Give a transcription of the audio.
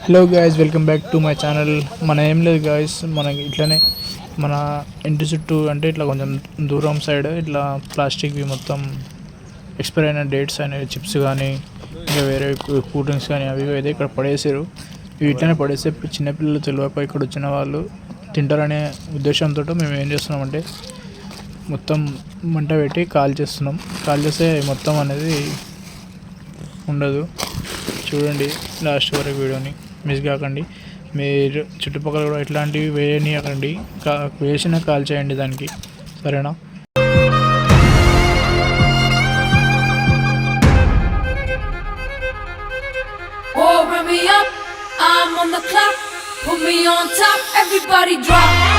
Hello guys, welcome back to my channel. మన ఏం లేదు గాయస్, మనకి ఇట్లనే మన ఇంటి చుట్టూ అంటే ఇట్లా కొంచెం దూరం సైడ్ ఇట్లా ప్లాస్టిక్వి మొత్తం ఎక్స్పైర్ అయిన డేట్స్ అనేవి చిప్స్ కానీ ఇంకా వేరే కూల్ డ్రింక్స్ కానీ అవి అయితే ఇక్కడ పడేసారు. ఇవి ఇట్లనే పడేస్తే చిన్నపిల్లలు తెలియక ఇక్కడ వచ్చిన వాళ్ళు తింటారనే ఉద్దేశంతో మేము ఏం చేస్తున్నామంటే మొత్తం మంట పెట్టి కాల్ చేస్తున్నాం. కాల్ చేస్తే మొత్తం అనేది ఉండదు. చూడండి లాస్ట్ వరకు వీడియోని మిస్ కాకండి. మీరు చుట్టుపక్కల కూడా ఇట్లాంటివి వేయనియకండి, వేసిన కాల్ చేయండి దానికి, సరేనా? Oh, run me up, I'm on the clock. Put me on top, everybody drop.